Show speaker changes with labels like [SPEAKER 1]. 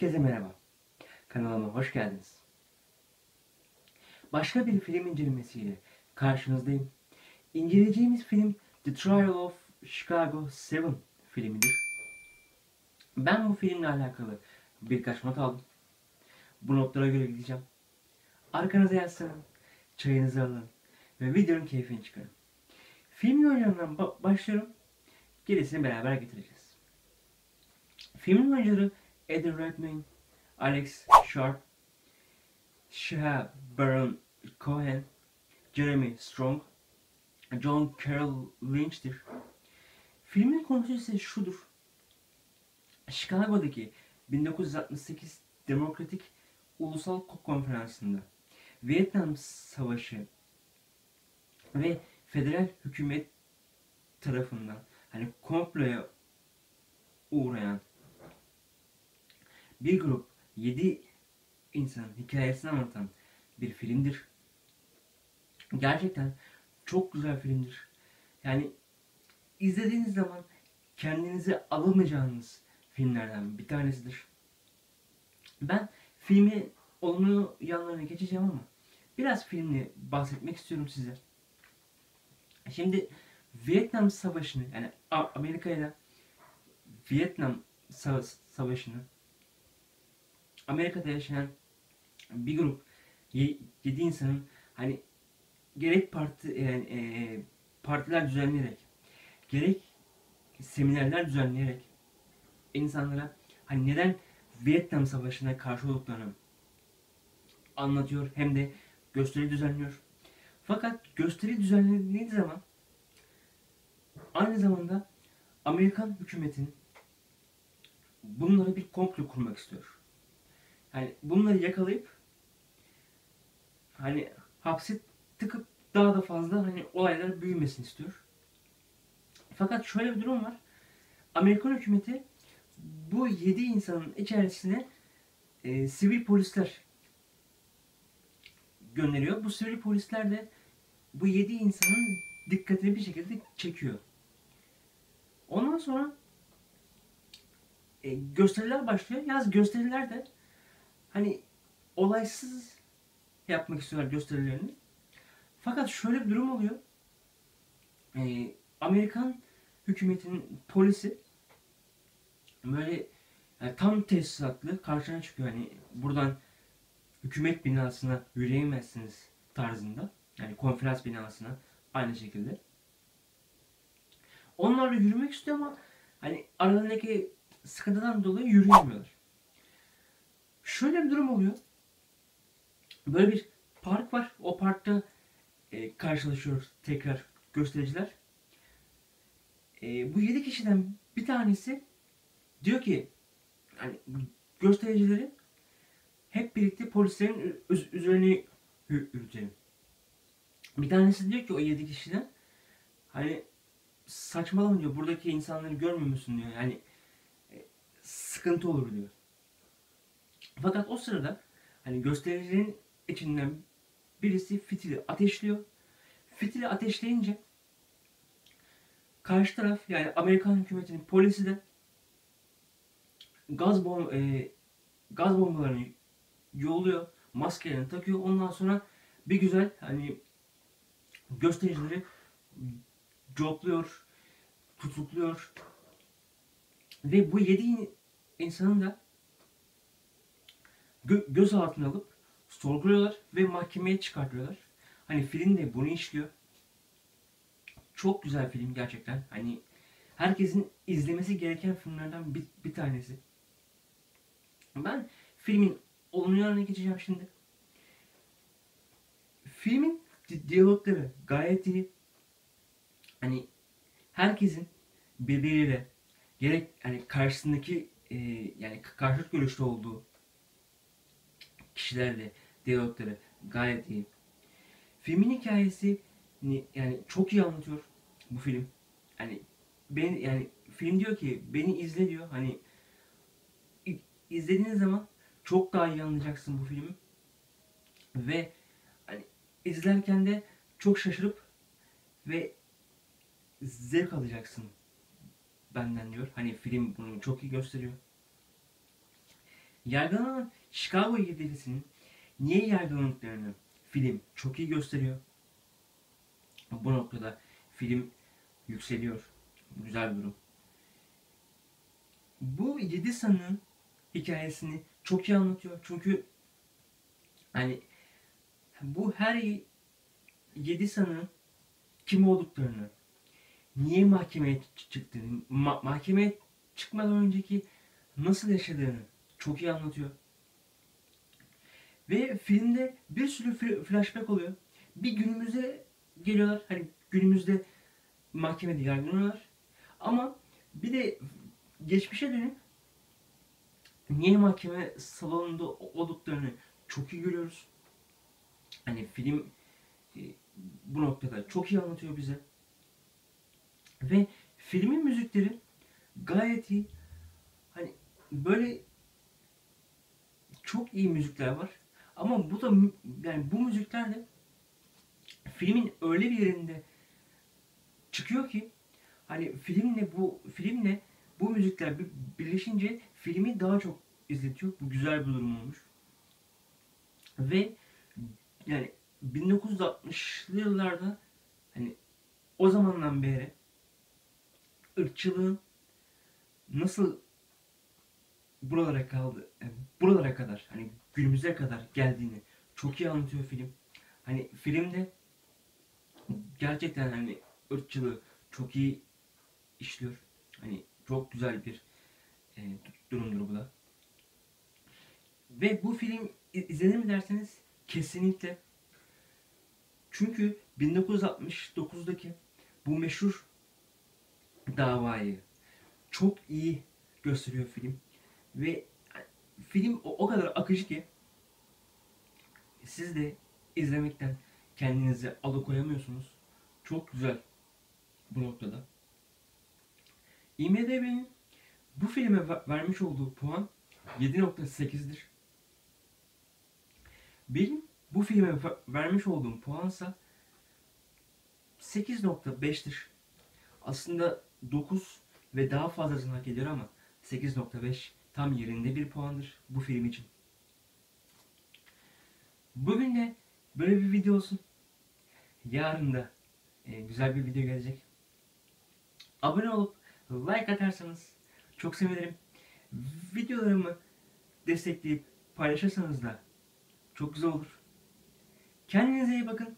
[SPEAKER 1] Herkese merhaba. Kanalıma hoş geldiniz. Başka bir film incelemesiyle karşınızdayım. İnceleyeceğimiz film The Trial of Chicago 7 filmidir. Ben bu filmle alakalı birkaç not aldım. Bu notlara göre gideceğim. Arkanıza yaslanın, çayınızı alın ve videonun keyfini çıkarın. Filmin oyunlarından başlıyorum. Gerisini beraber getireceğiz. Filmin oyuncuları Eddie Redmayne, Alex Sharp, Sacha Baron Cohen, Jeremy Strong, John Carroll Lynch'tir. Filmin konusu ise şudur. Chicago'daki 1968 Demokratik Ulusal Konferansı'nda Vietnam Savaşı ve federal hükümet tarafından komploya uğrayan bir grup 7 insanın hikayesini anlatan bir filmdir. Gerçekten çok güzel filmdir. Yani izlediğiniz zaman kendinizi alamayacağınız filmlerden bir tanesidir. Ben filmi olumlu yanlarına geçeceğim ama biraz filmle bahsetmek istiyorum size. Şimdi Vietnam Savaşı'nı yani Amerika ile Vietnam Savaşı'nı Amerika'da yaşayan bir grup 7 insanın gerek partiler düzenleyerek gerek seminerler düzenleyerek insanlara neden Vietnam Savaşı'na karşı olduklarını anlatıyor hem de gösteri düzenliyor. Fakat gösteri düzenlendiği zaman aynı zamanda Amerikan hükümetinin bunlara bir komplo kurmak istiyor. Bunları yakalayıp hapse tıkıp daha da fazla olaylar büyümesini istiyor. Fakat şöyle bir durum var. Amerikan hükümeti bu 7 insanın içerisine sivil polisler gönderiyor. Bu sivil polisler de bu 7 insanın dikkatini bir şekilde çekiyor. Ondan sonra gösteriler başlıyor. Yalnız gösteriler de olaysız yapmak istiyorlar gösterilerini. Fakat şöyle bir durum oluyor. Amerikan hükümetinin polisi böyle tam tesisatlı karşına çıkıyor. Buradan hükümet binasına yürüyemezsiniz tarzında. Konferans binasına aynı şekilde. Onlarla yürümek istiyor ama aralarındaki sıkıntıdan dolayı yürüyemiyorlar. Şöyle bir durum oluyor. Böyle bir park var. O parkta karşılaşıyor tekrar göstericiler. Bu 7 kişiden bir tanesi diyor ki göstericileri hep birlikte polislerin üzerine yürütelim. Bir tanesi diyor ki o 7 kişiden saçmalama diyor, buradaki insanları görmüyor musun diyor. Sıkıntı olur diyor. Fakat o sırada göstericilerin içinden birisi fitili ateşliyor. Fitili ateşleyince karşı taraf Amerikan hükümetinin polisi de gaz bombalarını yolluyor. Maskelerini takıyor. Ondan sonra bir güzel göstericileri copluyor, tutukluyor. Ve bu 7 insanın da gözaltına alıp sorguluyorlar ve mahkemeye çıkartıyorlar. Film de bunu işliyor. Çok güzel film gerçekten. Herkesin izlemesi gereken filmlerden bir tanesi. Ben filmin olumlu yanına geçeceğim şimdi. Filmin diyalogları gayet iyi. Herkesin birbiriyle gerek karşısındaki karşıt görüşte olduğu kişilerle diyalogları gayet iyi. Filmin hikayesi çok iyi anlatıyor bu film. Film diyor ki beni izle diyor. İzlediğiniz zaman çok daha iyi anlayacaksın bu filmi. Ve izlerken de çok şaşırıp ve zevk alacaksın benden diyor. Film bunu çok iyi gösteriyor. Yargılanan Chicago yedilisinin niye yargılandıklarını film çok iyi gösteriyor. Bu noktada film yükseliyor. Güzel bir durum. Bu 7 sanığın hikayesini çok iyi anlatıyor. Çünkü hani bu her 7 sanığın kim olduklarını, niye mahkemeye çıktığını, mahkemeye çıkmadan önceki nasıl yaşadığını çok iyi anlatıyor. Ve filmde bir sürü flashback oluyor. Bir günümüze geliyorlar. Hani günümüzde mahkemede yargılanıyorlar. Ama bir de geçmişe dönüp niye mahkeme salonunda olduklarını çok iyi görüyoruz. Hani film e, bu noktada çok iyi anlatıyor bize. Ve filmin müzikleri gayet iyi. Hani böyle çok iyi müzikler var. Ama bu da yani bu müzikler de filmin öyle bir yerinde çıkıyor ki hani filmle bu müzikler birleşince filmi daha çok izletiyor. Bu güzel bir durum olmuş. Ve yani 1960'lı yıllarda hani o zamandan beri ırkçılığın nasıl buralara kaldı, buralara kadar hani günümüze kadar geldiğini çok iyi anlatıyor film. Hani filmde gerçekten hani ırkçılığı çok iyi işliyor. Hani çok güzel bir e, durumdur bu da. Ve bu film izlenir mi derseniz kesinlikle. Çünkü 1969'daki bu meşhur davayı çok iyi gösteriyor film. Ve film o kadar akıcı ki siz de izlemekten kendinizi alıkoyamıyorsunuz. Çok güzel bu noktada. IMDb'nin bu filme vermiş olduğu puan 7.8'dir. Benim bu filme vermiş olduğum puansa 8.5'tir. Aslında 9 ve daha fazlasını hak ediyor ama 8.5 tam yerinde bir puandır bu film için. Bugün de böyle bir video olsun. Yarın da güzel bir video gelecek. Abone olup like atarsanız çok sevinirim. Videolarımı destekleyip paylaşırsanız da çok güzel olur. Kendinize iyi bakın.